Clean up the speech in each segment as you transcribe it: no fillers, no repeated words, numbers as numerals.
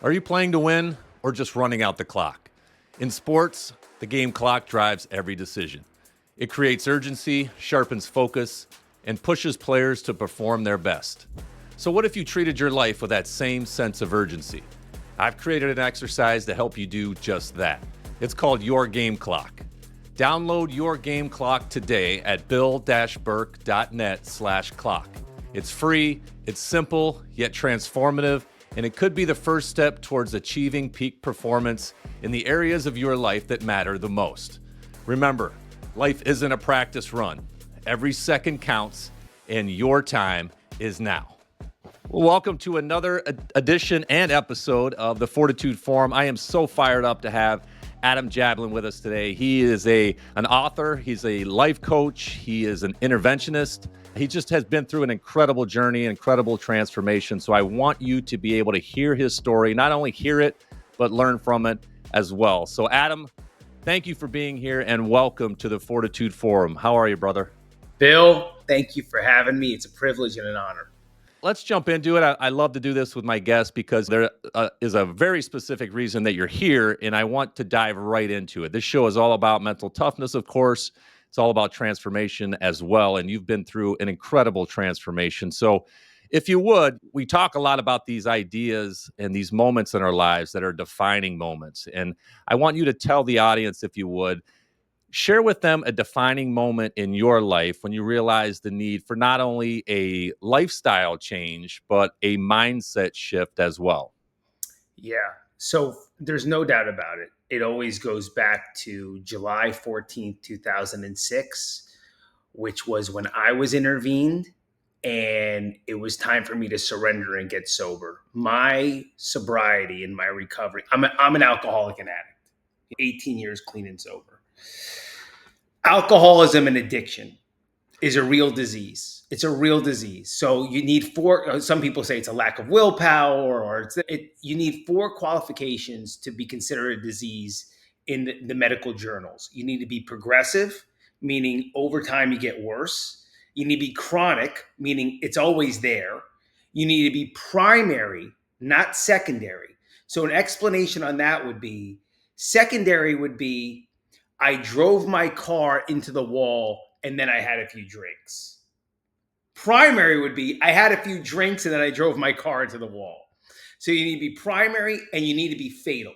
Are you playing to win or just running out the clock? In sports, the game clock drives every decision. It creates urgency, sharpens focus, and pushes players to perform their best. So what if you treated your life with that same sense of urgency? I've created an exercise to help you do just that. It's called Your Game Clock. Download Your Game Clock today at bill-burke.net/clock. It's free, it's simple, yet transformative, and it could be the first step towards achieving peak performance in the areas of your life that matter the most. Remember, life isn't a practice run. Every second counts, and your time is now. Well, welcome to another edition and episode of the Fortitude Forum. I am so fired up to have Adam Jablin with us today. He is an author, he's a life coach, he is an interventionist. He just has been through an incredible journey, incredible transformation. So I want you to be able to hear his story, not only hear it, but learn from it as well. So Adam, thank you for being here and welcome to the Fortitude Forum. How are you, brother? Bill, thank you for having me. It's a privilege and an honor. Let's jump into it. I love to do this with my guests because there is a very specific reason that you're here, and I want to dive right into it. This show is all about mental toughness, of course. It's all about transformation as well, and you've been through an incredible transformation. So if you would, we talk a lot about these ideas and these moments in our lives that are defining moments, and I want you to tell the audience, if you would, share with them a defining moment in your life when you realize the need for not only a lifestyle change, but a mindset shift as well. Yeah. So there's no doubt about it. It always goes back to July 14th, 2006, which was when I was intervened and it was time for me to surrender and get sober. My sobriety and my recovery, I'm an alcoholic and addict, 18 years clean and sober. Alcoholism and addiction is a real disease. It's a real disease. So you need four, some people say it's a lack of willpower or you need four qualifications to be considered a disease in the medical journals. You need to be progressive, meaning over time you get worse. You need to be chronic, meaning it's always there. You need to be primary, not secondary. So an explanation on that would be secondary would be I drove my car into the wall and then I had a few drinks. Primary would be I had a few drinks and then I drove my car into the wall. So you need to be primary and you need to be fatal.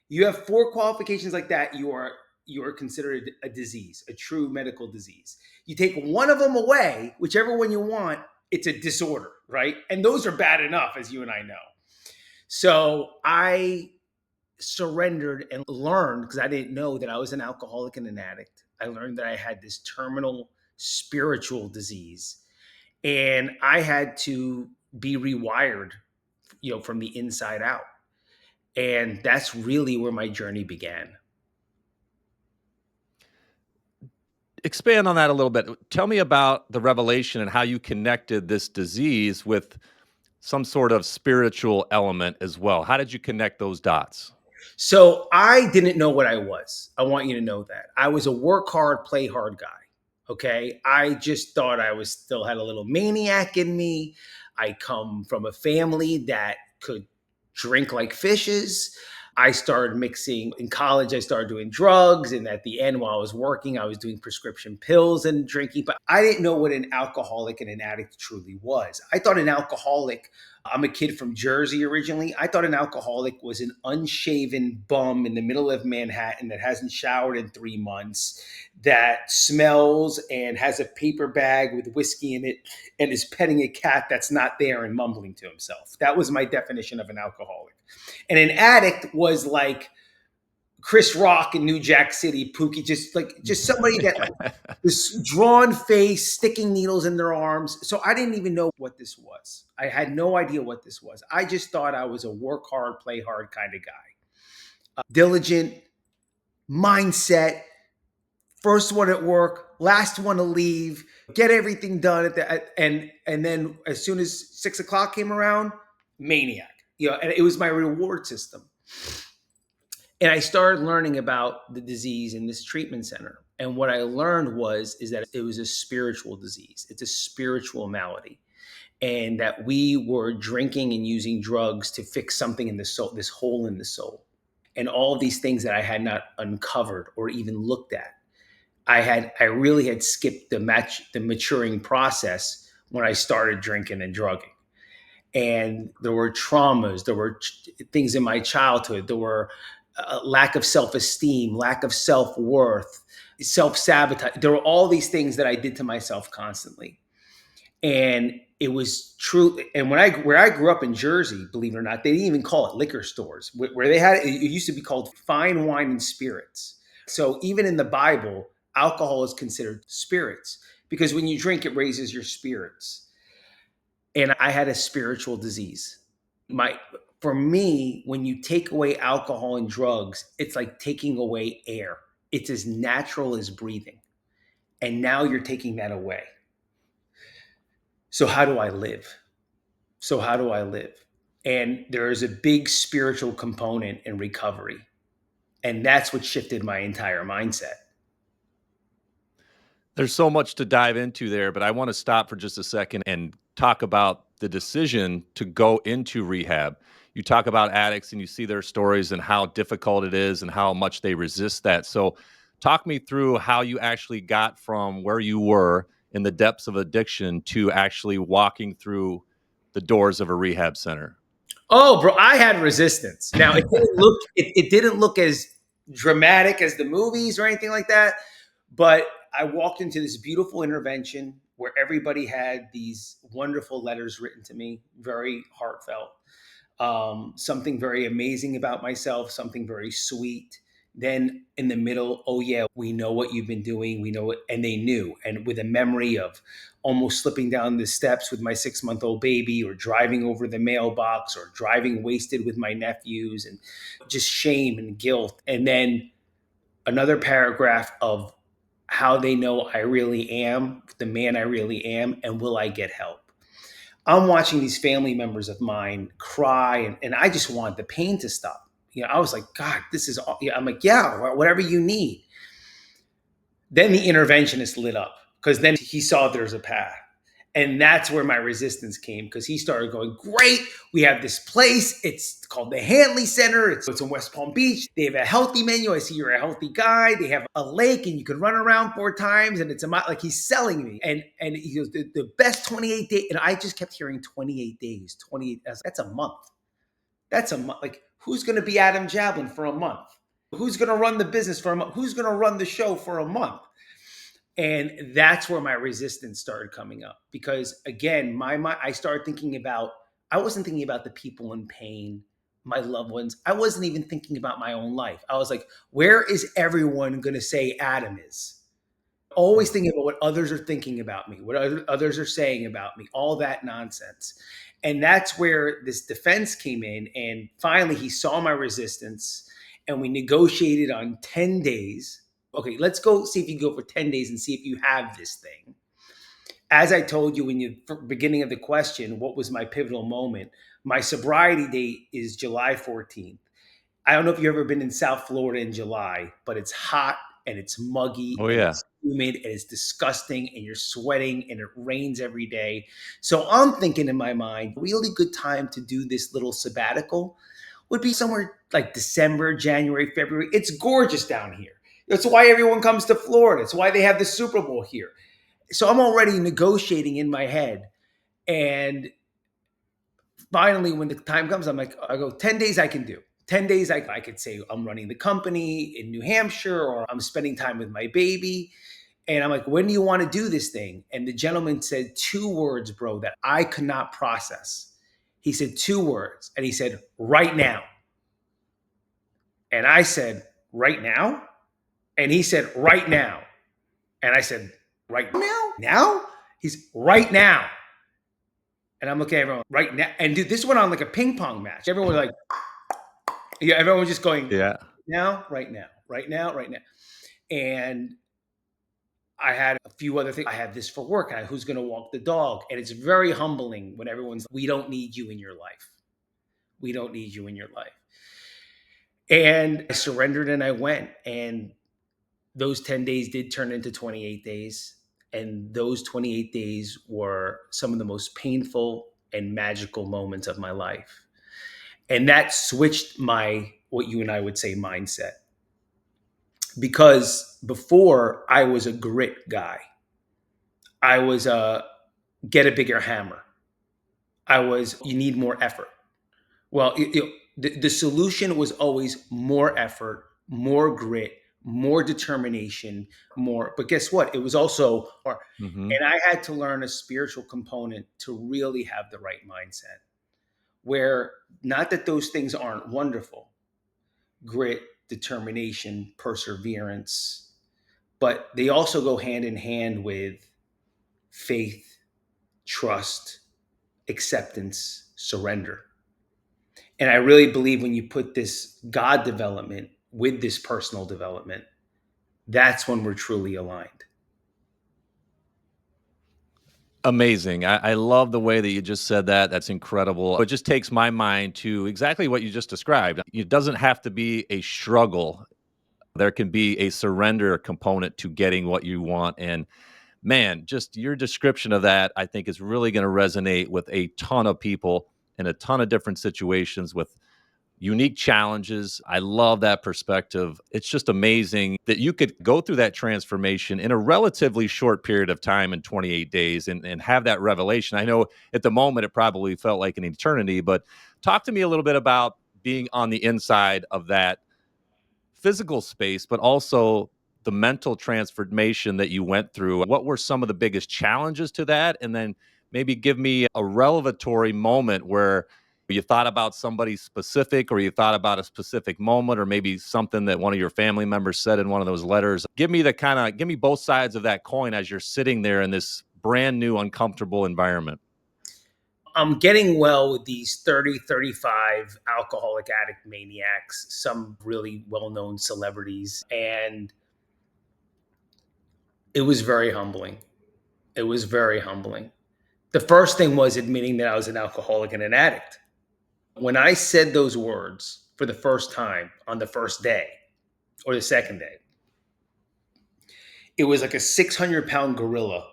You have four qualifications like that, you are considered a disease, a true medical disease. You take one of them away, whichever one you want, it's a disorder, right? And those are bad enough, as you and I know. So I surrendered and learned, because I didn't know that I was an alcoholic and an addict. I learned that I had this terminal spiritual disease and I had to be rewired, from the inside out. And that's really where my journey began. Expand on that a little bit. Tell me about the revelation and how you connected this disease with some sort of spiritual element as well. How did you connect those dots? So I didn't know what I was. I want you to know that. I was a work hard, play hard guy. Okay. I just thought I still had a little maniac in me. I come from a family that could drink like fishes. I started mixing in college. I started doing drugs. And at the end, while I was working, I was doing prescription pills and drinking. But I didn't know what an alcoholic and an addict truly was. I thought an alcoholic, I'm a kid from Jersey originally. I thought an alcoholic was an unshaven bum in the middle of Manhattan that hasn't showered in 3 months, that smells and has a paper bag with whiskey in it and is petting a cat that's not there and mumbling to himself. That was my definition of an alcoholic. And an addict was like Chris Rock in New Jack City, Pookie, just somebody that this drawn face, sticking needles in their arms. So I didn't even know what this was. I had no idea what this was. I just thought I was a work hard, play hard kind of guy. Diligent, mindset, first one at work, last one to leave, get everything done and then as soon as 6 o'clock came around, maniac. And it was my reward system. And I started learning about the disease in this treatment center. And what I learned is that it was a spiritual disease. It's a spiritual malady. and that we were drinking and using drugs to fix something in the soul, this hole in the soul. And all of these things that I had not uncovered or even looked at. I really had skipped the maturing process when I started drinking and drugging. And there were traumas, there were things in my childhood, there were lack of self-esteem, lack of self-worth, self-sabotage. There were all these things that I did to myself constantly. And it was true. And where I grew up in Jersey, believe it or not, they didn't even call it liquor stores. Where they had it used to be called fine wine and spirits. So even in the Bible, alcohol is considered spirits because when you drink, it raises your spirits. And I had a spiritual disease. For me, when you take away alcohol and drugs, it's like taking away air. It's as natural as breathing. And now you're taking that away. So how do I live? And there is a big spiritual component in recovery. And that's what shifted my entire mindset. There's so much to dive into there, but I want to stop for just a second and talk about the decision to go into rehab. You talk about addicts and you see their stories and how difficult it is and how much they resist that. So, talk me through how you actually got from where you were in the depths of addiction to actually walking through the doors of a rehab center. Oh, bro, I had resistance. Now it didn't look as dramatic as the movies or anything like that, but I walked into this beautiful intervention where everybody had these wonderful letters written to me, very heartfelt, something very amazing about myself, something very sweet. Then in the middle, oh yeah, we know what you've been doing. We know it. And they knew. And with a memory of almost slipping down the steps with my 6-month-old baby, or driving over the mailbox, or driving wasted with my nephews, and just shame and guilt. And then another paragraph of how they know I really am, the man I really am, and will I get help? I'm watching these family members of mine cry, and I just want the pain to stop. I was like, God, this is all. I'm like, yeah, whatever you need. Then the interventionist lit up because then he saw there's a path. And that's where my resistance came, because he started going, great, we have this place. It's called the Hanley Center. It's in West Palm Beach. They have a healthy menu. I see you're a healthy guy. They have a lake and you can run around 4 times. And it's like he's selling me. And he goes, the best 28 days. And I just kept hearing 28 days, 28. That's a month. That's a month. Like, who's going to be Adam Jablin for a month? Who's going to run the business for a month? Who's going to run the show for a month? And that's where my resistance started coming up, because again, I started thinking about, I wasn't thinking about the people in pain, my loved ones. I wasn't even thinking about my own life. I was like, where is everyone going to say Adam is? Always thinking about what others are thinking about me, what others are saying about me, all that nonsense. And that's where this defense came in. And finally, he saw my resistance and we negotiated on 10 days. Okay, let's go see if you can go for 10 days and see if you have this thing. As I told you in the beginning of the question, what was my pivotal moment? My sobriety date is July 14th. I don't know if you've ever been in South Florida in July, but it's hot and it's muggy Oh, and yeah. it's humid and it's disgusting and you're sweating and it rains every day. So I'm thinking in my mind, really good time to do this little sabbatical would be somewhere like December, January, February. It's gorgeous down here. That's why everyone comes to Florida. It's why they have the Super Bowl here. So I'm already negotiating in my head. And finally, when the time comes, I go, 10 days I can do. 10 days, I could say I'm running the company in New Hampshire, or I'm spending time with my baby. And I'm like, when do you want to do this thing? And the gentleman said 2 words, bro, that I could not process. He said 2 words, and he said, right now. And I said, right now? And he said, right now. And I said, right now? Now? He's right now. And I'm looking at everyone, right now. And dude, this went on like a ping pong match. Everyone was like, yeah, everyone was just going, Yeah. now, right now, right now, right now. And I had a few other things. I have this for work. Who's going to walk the dog? And it's very humbling when everyone's, we don't need you in your life. We don't need you in your life. And I surrendered and I went. And those 10 days did turn into 28 days. And those 28 days were some of the most painful and magical moments of my life. And that switched my, what you and I would say, mindset. Because before I was a grit guy, I was a get a bigger hammer. I was, you need more effort. Well, the solution was always more effort, more grit, more determination, more. But guess what? It was also, Hmm. and I had to learn a spiritual component to really have the right mindset. Where not that those things aren't wonderful, grit, determination, perseverance, but they also go hand in hand with faith, trust, acceptance, surrender. And I really believe when you put this God development with this personal development, that's when we're truly aligned. Amazing. I love the way that you just said that. That's incredible. It just takes my mind to exactly what you just described. It doesn't have to be a struggle. There can be a surrender component to getting what you want. And man, just your description of that, I think, is really going to resonate with a ton of people in a ton of different situations with unique challenges. I love that perspective. It's just amazing that you could go through that transformation in a relatively short period of time in 28 days and have that revelation. I know at the moment it probably felt like an eternity, but talk to me a little bit about being on the inside of that physical space, but also the mental transformation that you went through. What were some of the biggest challenges to that? And then maybe give me a revelatory moment where you thought about somebody specific or you thought about a specific moment or maybe something that one of your family members said in one of those letters. Give me both sides of that coin as you're sitting there in this brand new uncomfortable environment. I'm getting well with these 30, 35 alcoholic addict maniacs, some really well known celebrities. And it was very humbling. It was very humbling. The first thing was admitting that I was an alcoholic and an addict. When I said those words for the first time on the first day or the second day, it was like a 600-pound gorilla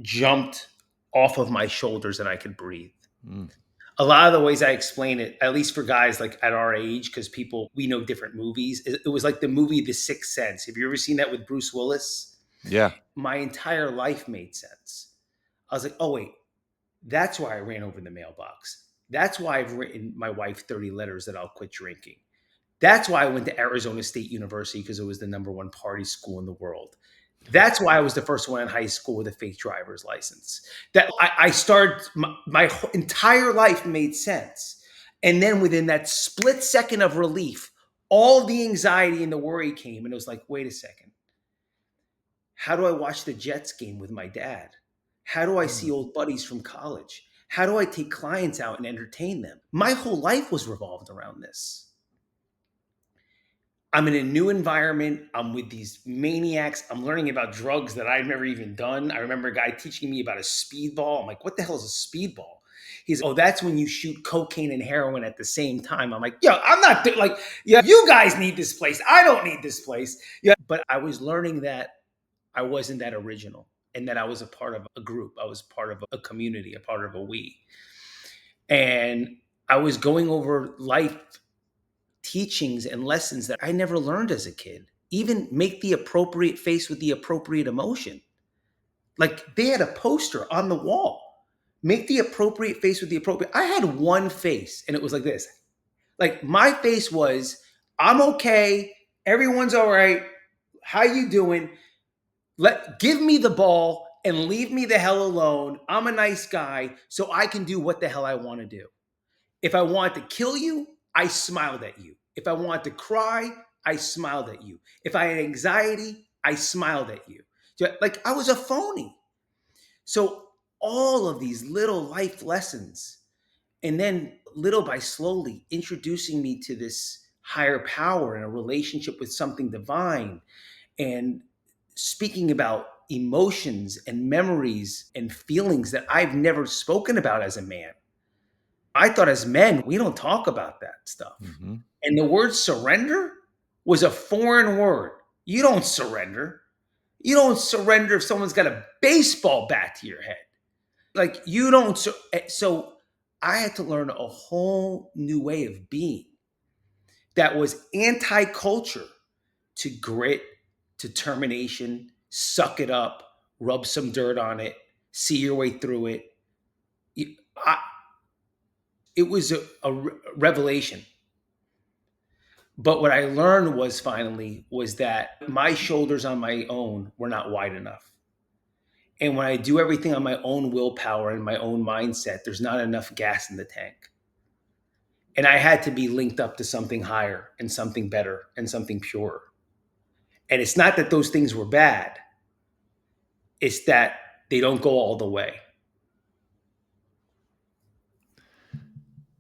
jumped off of my shoulders and I could breathe. Mm. A lot of the ways I explain it, at least for guys like at our age, because people, we know different movies, it was like the movie The Sixth Sense. Have you ever seen that with Bruce Willis? Yeah. My entire life made sense. I was like, oh, wait, that's why I ran over the mailbox. That's why I've written my wife 30 letters that I'll quit drinking. That's why I went to Arizona State University because it was the number one party school in the world. That's why I was the first one in high school with a fake driver's license. That I started, my entire life made sense. And then within that split second of relief, all the anxiety and the worry came. And it was like, wait a second. How do I watch the Jets game with my dad? How do I see Mm. old buddies from college? How do I take clients out and entertain them? My whole life was revolved around this. I'm in a new environment. I'm with these maniacs. I'm learning about drugs that I've never even done. I remember a guy teaching me about a speedball. I'm like, what the hell is a speedball? He's, oh, that's when you shoot cocaine and heroin at the same time. I'm like, yo, I'm not like, yeah, you guys need this place. I don't need this place. Yeah. But I was learning that I wasn't that original and that I was a part of a group. I was part of a community, a part of a we. And I was going over life teachings and lessons that I never learned as a kid. Even make the appropriate face with the appropriate emotion. Like they had a poster on the wall. Make the appropriate face with the appropriate. I had one face and it was like this. Like my face was, I'm okay. Everyone's all right. How you doing? Give me the ball and leave me the hell alone. I'm a nice guy, so I can do what the hell I want to do. If I wanted to kill you, I smiled at you. If I wanted to cry, I smiled at you. If I had anxiety, I smiled at you. Like I was a phony. So all of these little life lessons, and then little by slowly introducing me to this higher power and a relationship with something divine and speaking about emotions and memories and feelings that I've never spoken about as a man. I thought as men, we don't talk about that stuff. Hmm. And the word surrender was a foreign word. You don't surrender. You don't surrender if someone's got a baseball bat to your head. Like you don't. So I had to learn a whole new way of being that was anti-culture, to grit, determination, suck it up, rub some dirt on it, see your way through it. I, it was a revelation. But what I learned was finally was that my shoulders on my own were not wide enough. And when I do everything on my own willpower and my own mindset, there's not enough gas in the tank. And I had to be linked up to something higher and something better and something purer. And it's not that those things were bad. It's that they don't go all the way.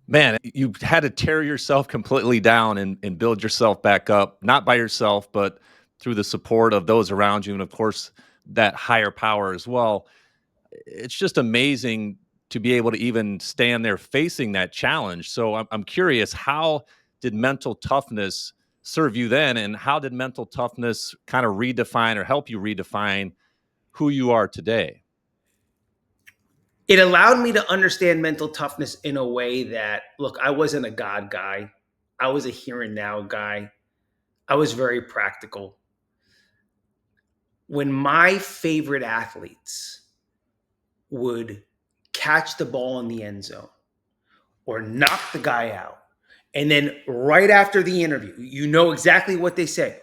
Man, you had to tear yourself completely down and build yourself back up, not by yourself, but through the support of those around you. And of course, that higher power as well. It's just amazing to be able to even stand there facing that challenge. So I'm curious, how did mental toughness serve you then? And how did mental toughness kind of redefine or help you redefine who you are today? It allowed me to understand mental toughness in a way that, look, I wasn't a God guy. I was a here and now guy. I was very practical. When my favorite athletes would catch the ball in the end zone or knock the guy out, and then right after the interview, you know exactly what they say.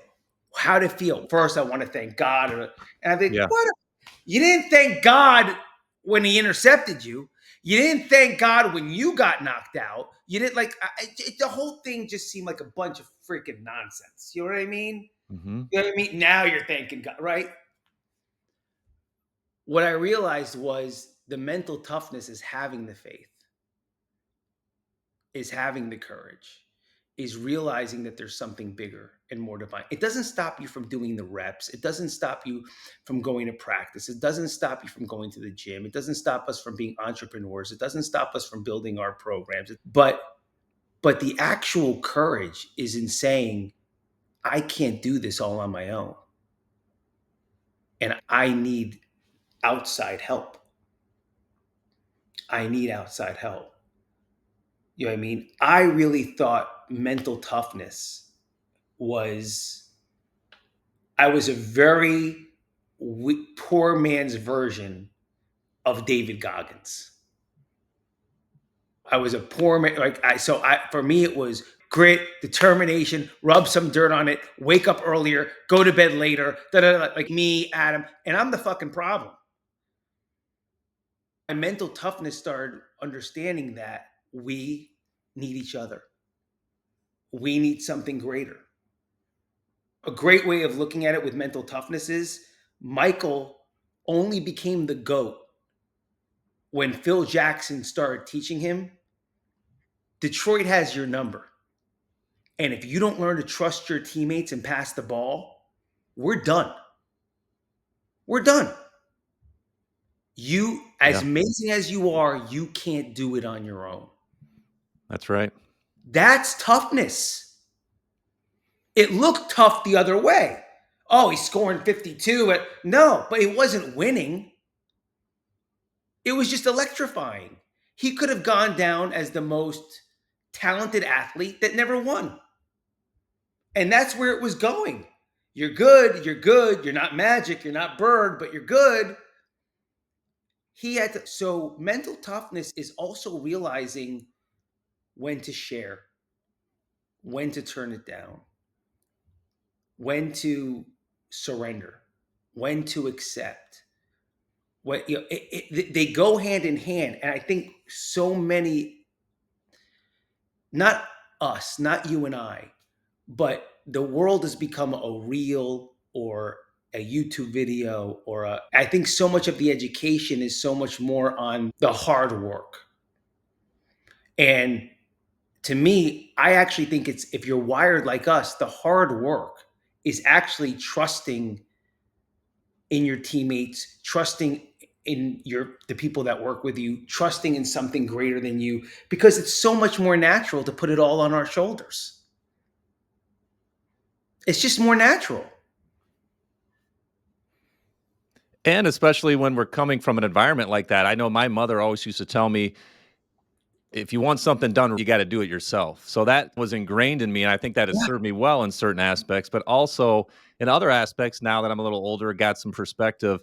How'd it feel? First, I want to thank God. And I think, Yeah. what? You didn't thank God when he intercepted you. You didn't thank God when you got knocked out. You didn't the whole thing just seemed like a bunch of freaking nonsense. You know what I mean? Hmm. You know what I mean? Now you're thanking God, right? What I realized was the mental toughness is having the faith, is having the courage, is realizing that there's something bigger and more divine. It doesn't stop you from doing the reps. It doesn't stop you from going to practice. It doesn't stop you from going to the gym. It doesn't stop us from being entrepreneurs. It doesn't stop us from building our programs. But the actual courage is in saying, I can't do this all on my own. And I need outside help. I need outside help. You know what I mean? I really thought mental toughness was, I was a very poor man's version of David Goggins. I was a poor man. For me, it was grit, determination, rub some dirt on it, wake up earlier, go to bed later, like me, Adam, and I'm the fucking problem. My mental toughness started understanding that we need each other. We need something greater. A great way of looking at it with mental toughness is Michael only became the GOAT when Phil Jackson started teaching him, Detroit has your number. And if you don't learn to trust your teammates and pass the ball, we're done. We're done. You, as Yeah, amazing as you are, you can't do it on your own. that's right. That's toughness. It looked tough the other way. Oh, he's scoring 52. No, but it wasn't winning. It was just electrifying. He could have gone down as the most talented athlete that never won. And that's where it was going. You're good, you're good, you're not magic, you're not Bird, but you're good. So mental toughness is also realizing when to share, when to turn it down, when to surrender, when to accept. They go hand in hand. And I think so many, not us, not you and I, but the world has become a reel or a YouTube video I think so much of the education is so much more on the hard work. And to me, I actually think it's, if you're wired like us, the hard work is actually trusting in your teammates, trusting in the people that work with you, trusting in something greater than you, because it's so much more natural to put it all on our shoulders. It's just more natural. And especially when we're coming from an environment like that. I know my mother always used to tell me, if you want something done, you got to do it yourself. So that was ingrained in me. And I think that has Yeah. served me well in certain aspects, but also in other aspects, now that I'm a little older, got some perspective.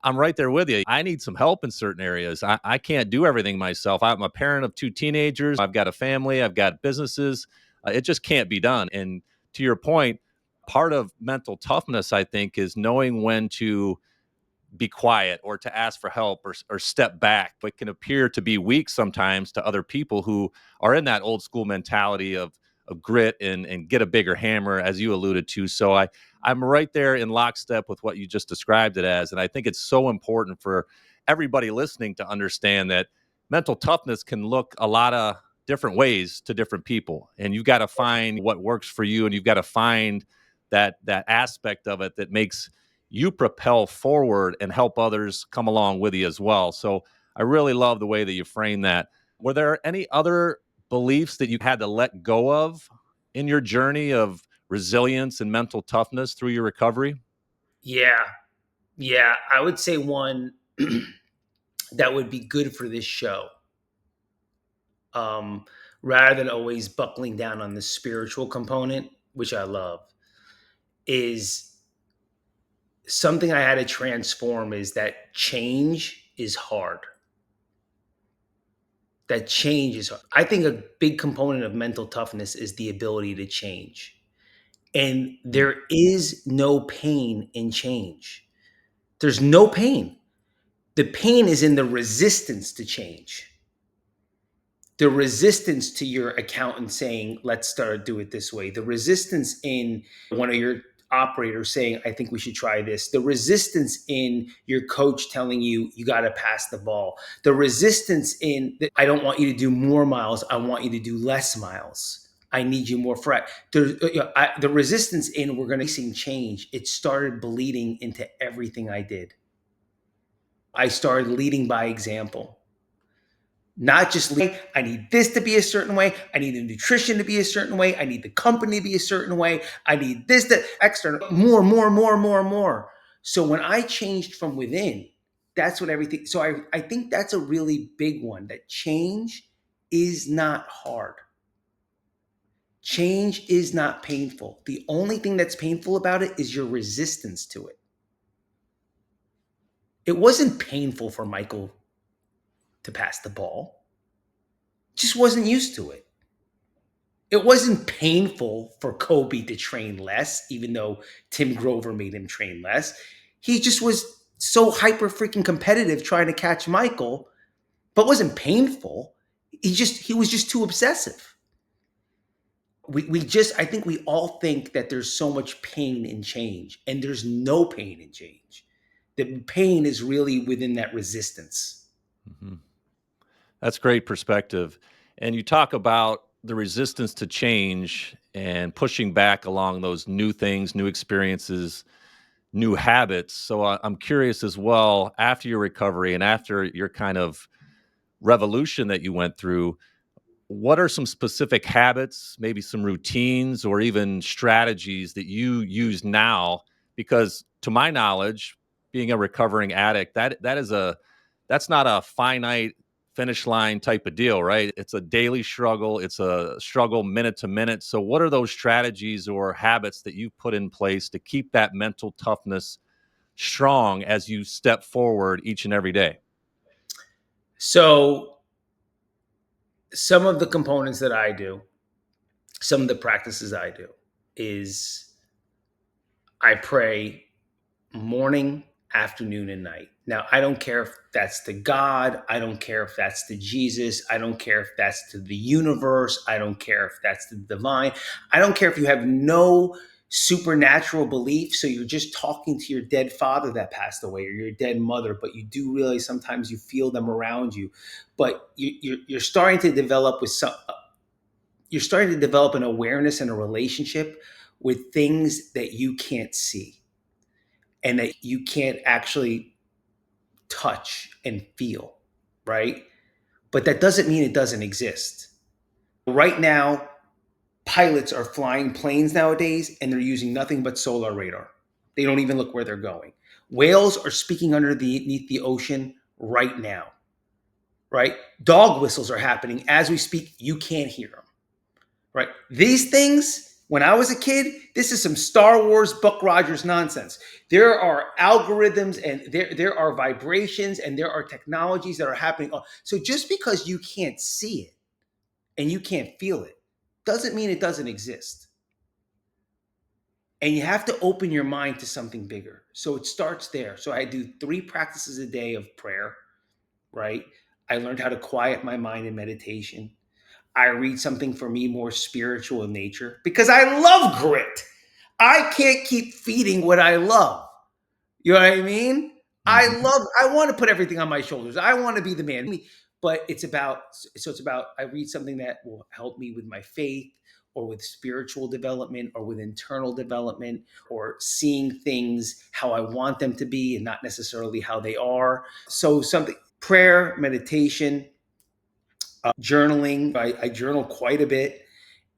I'm right there with you. I need some help in certain areas. I can't do everything myself. I'm a parent of two teenagers. I've got a family. I've got businesses. It just can't be done. And to your point, part of mental toughness, I think, is knowing when to be quiet or to ask for help or step back. It can appear to be weak sometimes to other people who are in that old school mentality of grit and get a bigger hammer, as you alluded to. So I'm right there in lockstep with what you just described it as. And I think it's so important for everybody listening to understand that mental toughness can look a lot of different ways to different people. And you've got to find what works for you, and you've got to find that aspect of it that makes you propel forward and help others come along with you as well. So I really love the way that you frame that. Were there any other beliefs that you had to let go of in your journey of resilience and mental toughness through your recovery? Yeah. Yeah. I would say one that would be good for this show, um, rather than always buckling down on the spiritual component, which I love, is something I had to transform is that change is hard. That change is hard. I think a big component of mental toughness is the ability to change. And Mm. there is no pain in change. There's no pain. The pain is in the resistance to change. The resistance to your accountant saying, let's start do it this way. The resistance in one of your operators saying, I think we should try this. The resistance in your coach telling you, you got to pass the ball. The resistance in, I don't want you to do more miles. I want you to do less miles. I need you more fret. The resistance in we're going to see change. It started bleeding into everything I did. I started leading by example. Not just I need this to be a certain way. I need the nutrition to be a certain way. I need the company to be a certain way. I need this, that, external, more, more, more, more, more. So when I changed from within, that's what everything. So I think that's a really big one, that change is not hard. Change is not painful. The only thing that's painful about it is your resistance to it. It wasn't painful for Michael to pass the ball. Just wasn't used to it. It wasn't painful for Kobe to train less, even though Tim Grover made him train less. He just was so hyper freaking competitive trying to catch Michael, but wasn't painful. He was just too obsessive. I think we all think that there's so much pain in change, and there's no pain in change. The pain is really within that resistance. Mhm. That's great perspective. And you talk about the resistance to change and pushing back along those new things, new experiences, new habits. So I'm curious as well, after your recovery and after your kind of revolution that you went through, what are some specific habits, maybe some routines or even strategies that you use now? Because to my knowledge, being a recovering addict, that's not a finite finish line type of deal, right? It's a daily struggle. It's a struggle minute to minute. So what are those strategies or habits that you've put in place to keep that mental toughness strong as you step forward each and every day? So, some of the components that I do, some of the practices I do is I pray morning, afternoon, and night. Now, I don't care if that's to God. I don't care if that's to Jesus. I don't care if that's to the universe. I don't care if that's the divine. I don't care if you have no supernatural belief. So you're just talking to your dead father that passed away or your dead mother, but you do realize sometimes you feel them around you. But you're starting to develop you're starting to develop an awareness and a relationship with things that you can't see and that you can't actually touch and feel, right? But that doesn't mean it doesn't exist. Right now, pilots are flying planes nowadays and they're using nothing but solar radar. They don't even look where they're going. Whales are speaking underneath the ocean right now, right? Dog whistles are happening as we speak. You can't hear them, right? These things, when I was a kid, this is some Star Wars Buck Rogers nonsense. There are algorithms and there are vibrations and there are technologies that are happening. So just because you can't see it and you can't feel it doesn't mean it doesn't exist. And you have to open your mind to something bigger. So it starts there. So I do 3 practices a day of prayer, right? I learned how to quiet my mind in meditation. I read something for me more spiritual in nature because I love grit. I can't keep feeding what I love. You know what I mean? Mhm. I want to put everything on my shoulders. I want to be the man. But it's about, I read something that will help me with my faith or with spiritual development or with internal development or seeing things how I want them to be and not necessarily how they are. So something, prayer, meditation, journaling. I journal quite a bit.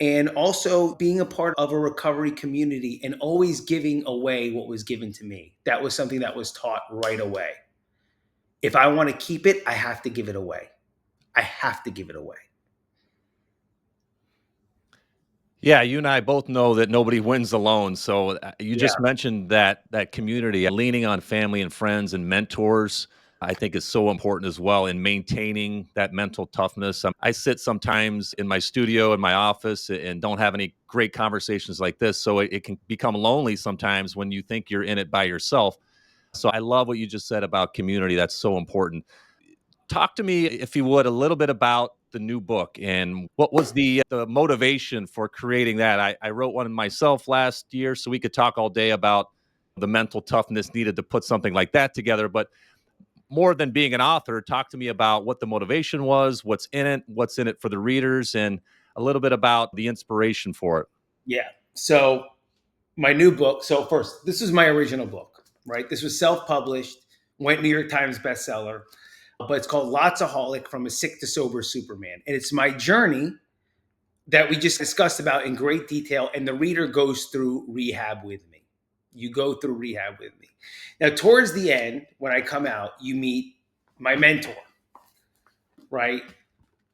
And also being a part of a recovery community and always giving away what was given to me. That was something that was taught right away. If I want to keep it, I have to give it away. I have to give it away. Yeah, you and I both know that nobody wins alone. So you Yeah. just mentioned that community, leaning on family and friends and mentors. I think is so important as well in maintaining that mental toughness. I sit sometimes in my studio in my office and don't have any great conversations like this, so it can become lonely sometimes when you think you're in it by yourself. So I love what you just said about community. That's so important. Talk to me, if you would, a little bit about the new book and what was the motivation for creating that. I wrote one myself last year, so we could talk all day about the mental toughness needed to put something like that together. But more than being an author, talk to me about what the motivation was, what's in it for the readers, and a little bit about the inspiration for it. Yeah. So my new book. So first, this was my original book, right? This was self-published, went New York Times bestseller, but it's called Lotsaholic: From a Sick to Sober Superman. And it's my journey that we just discussed about in great detail. And the reader goes through rehab with me. You go through rehab with me. Now, towards the end, when I come out, you meet my mentor, right?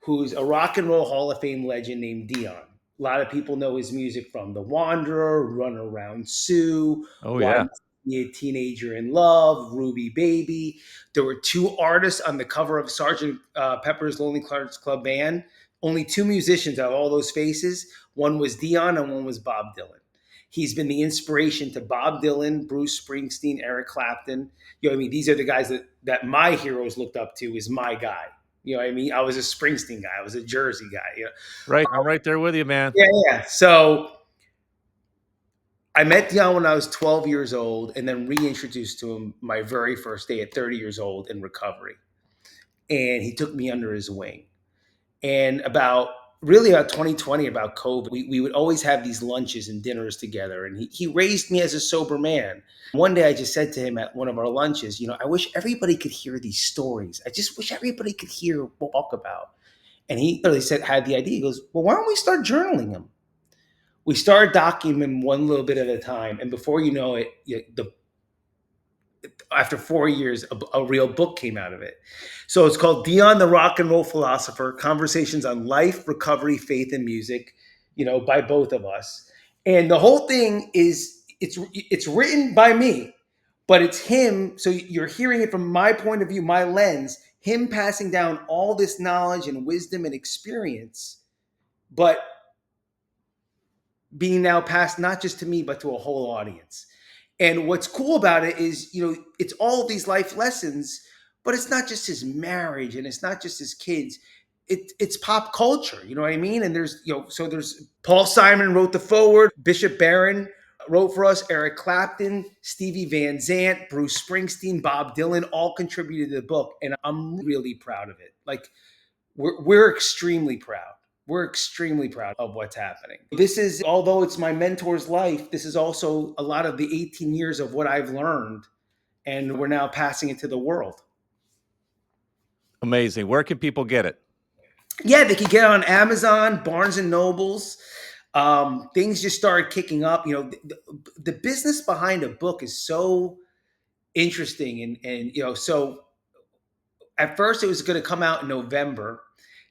Who's a rock and roll Hall of Fame legend named Dion. A lot of people know his music from The Wanderer, Run Around Sue, Oh Why yeah. Must I Be a Teenager in Love, Ruby Baby. There were 2 artists on the cover of Sgt. Pepper's Lonely Hearts Club Band. Only 2 musicians out of all those faces. One was Dion and one was Bob Dylan. He's been the inspiration to Bob Dylan, Bruce Springsteen, Eric Clapton. You know what I mean? These are the guys that my heroes looked up to, is my guy. You know what I mean? I was a Springsteen guy. I was a Jersey guy. You know? Right. I'm right there with you, man. Yeah, yeah. So I met Dion when I was 12 years old and then reintroduced to him my very first day at 30 years old in recovery. And he took me under his wing. And about 2020, about COVID, we would always have these lunches and dinners together. And he raised me as a sober man. One day I just said to him at one of our lunches, I wish everybody could hear these stories. I just wish everybody could hear what we talk about. And he literally had the idea. He goes, well, why don't we start journaling them? We started documenting one little bit at a time. And before you know it, after 4 years, a real book came out of it. So it's called Dion the Rock and Roll Philosopher: Conversations on Life, Recovery, Faith, and Music, by both of us. And the whole thing is, it's written by me, but it's him. So you're hearing it from my point of view, my lens, him passing down all this knowledge and wisdom and experience, but being now passed not just to me, but to a whole audience. And what's cool about it is, it's all these life lessons, but it's not just his marriage and it's not just his kids. It's pop culture, you know what I mean? And there's Paul Simon wrote the foreword, Bishop Barron wrote for us, Eric Clapton, Stevie Van Zandt, Bruce Springsteen, Bob Dylan, all contributed to the book. And I'm really proud of it. Like, we're extremely proud. We're extremely proud of what's happening. This is, although it's my mentor's life, this is also a lot of the 18 years of what I've learned, and we're now passing it to the world. Amazing. Where can people get it? Yeah, they can get it on Amazon, Barnes and Nobles. Things just started kicking up. The business behind a book is so interesting. And so at first it was going to come out in November.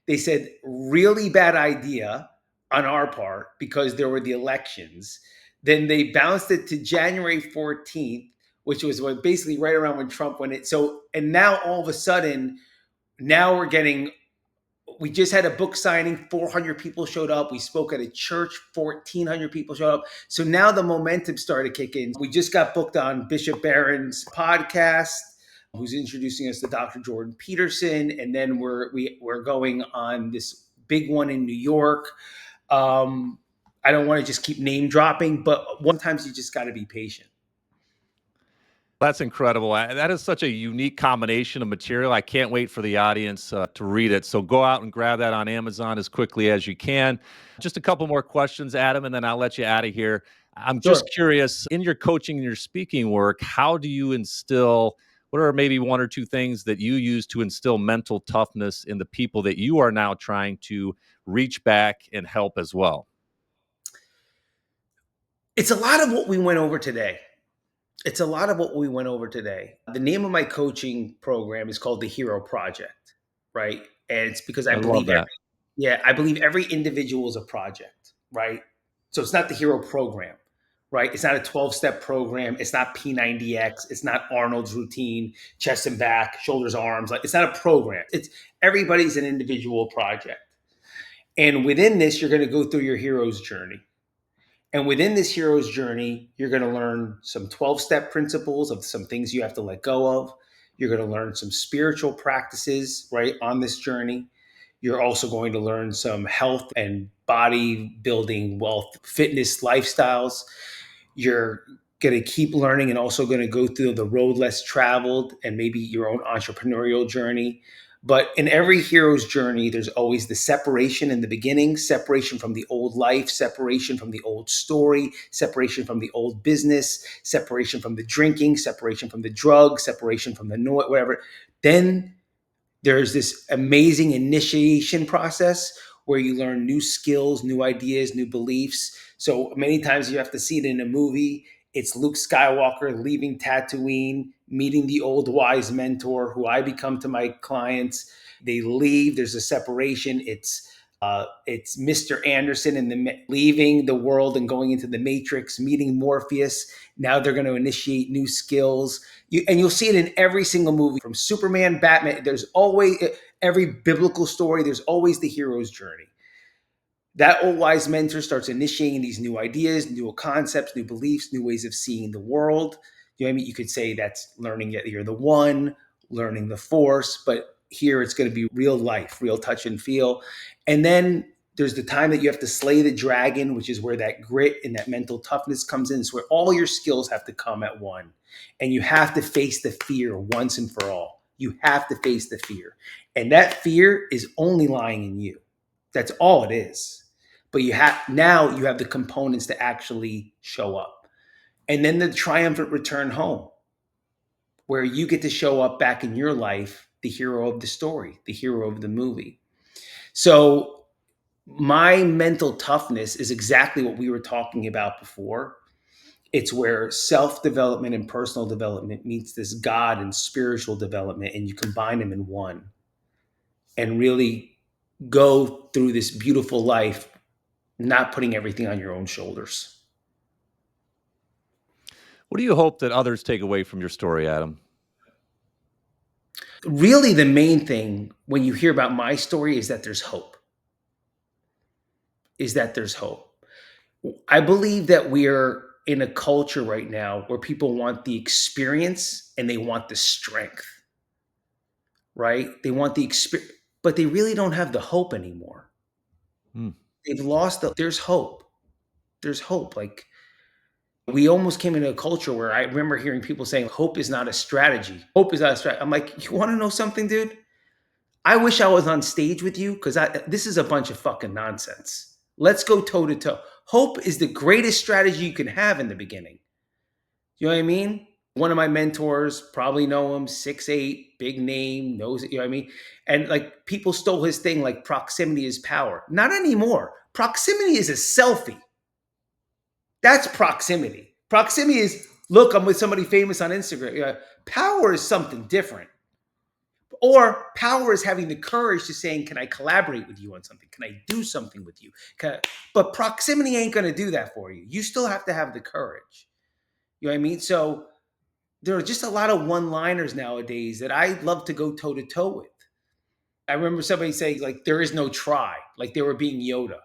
They said really bad idea on our part because there were the elections. Then they bounced it to January 14th, which was basically right around when Trump went it. So, and now all of a sudden, now we just had a book signing, 400 people showed up. We spoke at a church, 1,400 people showed up. So now the momentum started to kick in. We just got booked on Bishop Barron's podcast, who's introducing us to Dr. Jordan Peterson. And then we're going on this big one in New York. I don't want to just keep name dropping, but sometimes you just got to be patient. That's incredible. That is such a unique combination of material. I can't wait for the audience to read it. So go out and grab that on Amazon as quickly as you can. Just a couple more questions, Adam, and then I'll let you out of here. I'm Sure. just curious, in your coaching and your speaking work, how do you instill, what are maybe one or two things that you use to instill mental toughness in the people that you are now trying to reach back and help as well? It's a lot of what we went over today. The name of my coaching program is called the Hero Project, right? And it's because I I love believe that. I believe every individual is a project, right? So it's not the Hero Program, right? It's not a 12-step program. It's not P90X. It's not Arnold's routine, chest and back, shoulders, arms. Like, it's not a program. It's everybody's an individual project. And within this, you're going to go through your hero's journey. And within this hero's journey, you're going to learn some 12-step principles of some things you have to let go of. You're going to learn some spiritual practices, right, on this journey. You're also going to learn some health and body building, wealth, fitness lifestyles. You're going to keep learning and also going to go through the road less traveled and maybe your own entrepreneurial journey. But in every hero's journey, there's always the separation in the beginning, separation from the old life, separation from the old story, separation from the old business, separation from the drinking, separation from the drugs, separation from the noise, whatever. Then there's this amazing initiation process where you learn new skills, new ideas, new beliefs. So many times you have to see it in a movie. It's Luke Skywalker leaving Tatooine, meeting the old wise mentor who I become to my clients. They leave. There's a separation. It's Mr. Anderson leaving the world and going into the Matrix, meeting Morpheus. Now they're going to initiate new skills. You'll see it in every single movie from Superman, Batman. There's always every biblical story. There's always the hero's journey. That old wise mentor starts initiating these new ideas, new concepts, new beliefs, new ways of seeing the world. You know what I mean? You could say that's learning that you're the one, learning the force, but here it's going to be real life, real touch and feel. And then there's the time that you have to slay the dragon, which is where that grit and that mental toughness comes in. It's where all your skills have to come at one. And you have to face the fear once and for all. You have to face the fear. And that fear is only lying in you. That's all it is. But you have the components to actually show up. And then the triumphant return home, where you get to show up back in your life, the hero of the story, the hero of the movie. So my mental toughness is exactly what we were talking about before. It's where self-development and personal development meets this God and spiritual development, and you combine them in one and really go through this beautiful life, not putting everything on your own shoulders. What do you hope that others take away from your story, Adam? Really, the main thing when you hear about my story is that there's hope. I believe that we're in a culture right now where people want the experience and they want the strength, right? They want the experience, but they really don't have the hope anymore. Hmm. They've lost there's hope. There's hope. Like, we almost came into a culture where I remember hearing people saying, hope is not a strategy. Hope is not a strategy. I'm like, you want to know something, dude? I wish I was on stage with you because this is a bunch of fucking nonsense. Let's go toe to toe. Hope is the greatest strategy you can have in the beginning. You know what I mean? One of my mentors, probably know him, 6'8", big name, knows it, you know what I mean? And like, people stole his thing like proximity is power. Not anymore. Proximity is a selfie. That's proximity. Proximity is Look, I'm with somebody famous on Instagram. Yeah. Power is something different. Or power is having the courage to saying, "Can I collaborate with you on something? Can I do something with you?" But proximity ain't going to do that for you. You still have to have the courage. You know what I mean? So there are just a lot of one-liners nowadays that I love to go toe to toe with. I remember somebody saying, like, "There is no try," like they were being Yoda.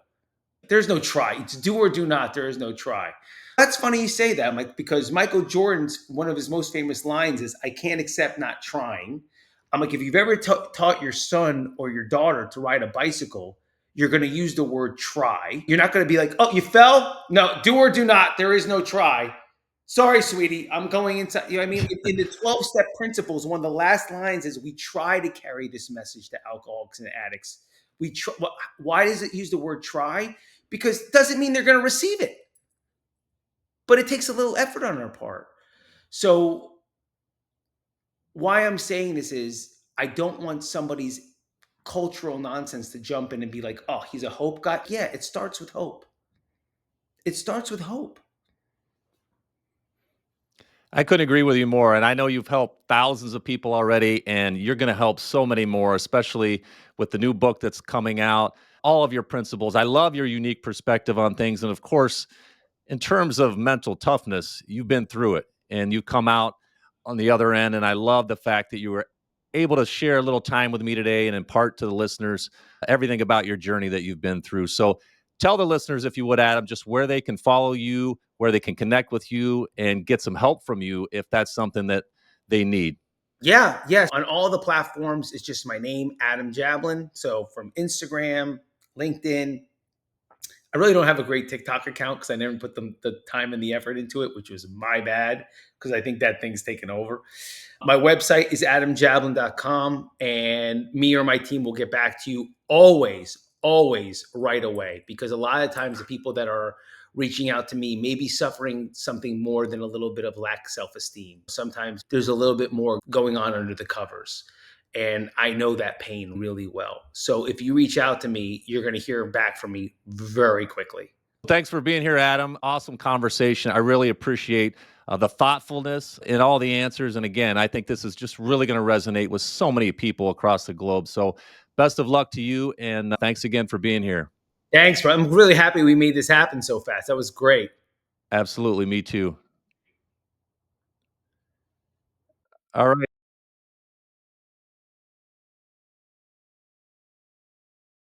There's no try. It's do or do not. There is no try. That's funny you say that, Mike, because Michael Jordan's one of his most famous lines is, "I can't accept not trying." I'm like, if you've ever taught your son or your daughter to ride a bicycle, you're going to use the word try. You're not going to be like, "Oh, you fell? No, do or do not. There is no try. Sorry, sweetie. I'm going inside." You know what I mean? In the 12-step principles, one of the last lines is, we try to carry this message to alcoholics and addicts. We try. Why does it use the word try? Because it doesn't mean they're going to receive it, but it takes a little effort on our part. So why I'm saying this is, I don't want somebody's cultural nonsense to jump in and be like, "Oh, he's a hope guy." Yeah, it starts with hope. It starts with hope. I couldn't agree with you more. And I know you've helped thousands of people already, and you're going to help so many more, especially with the new book that's coming out. All of your principles. I love your unique perspective on things. And of course, in terms of mental toughness, you've been through it and you come out on the other end. And I love the fact that you were able to share a little time with me today and impart to the listeners everything about your journey that you've been through. So tell the listeners, if you would, Adam, just where they can follow you, where they can connect with you and get some help from you if that's something that they need. Yeah, yes. On all the platforms, it's just my name, Adam Jablin. So from Instagram, LinkedIn. I really don't have a great TikTok account because I never put the time and the effort into it, which was my bad because I think that thing's taken over. My website is adamjablin.com, and me or my team will get back to you always, always right away, because a lot of times the people that are reaching out to me may be suffering something more than a little bit of lack of self-esteem. Sometimes there's a little bit more going on under the covers. And I know that pain really well. So if you reach out to me, you're going to hear back from me very quickly. Thanks for being here, Adam. Awesome conversation. I really appreciate the thoughtfulness and all the answers. And again, I think this is just really going to resonate with so many people across the globe. So, best of luck to you. And thanks again for being here. Thanks, bro. I'm really happy we made this happen so fast. That was great. Absolutely. Me too. All right.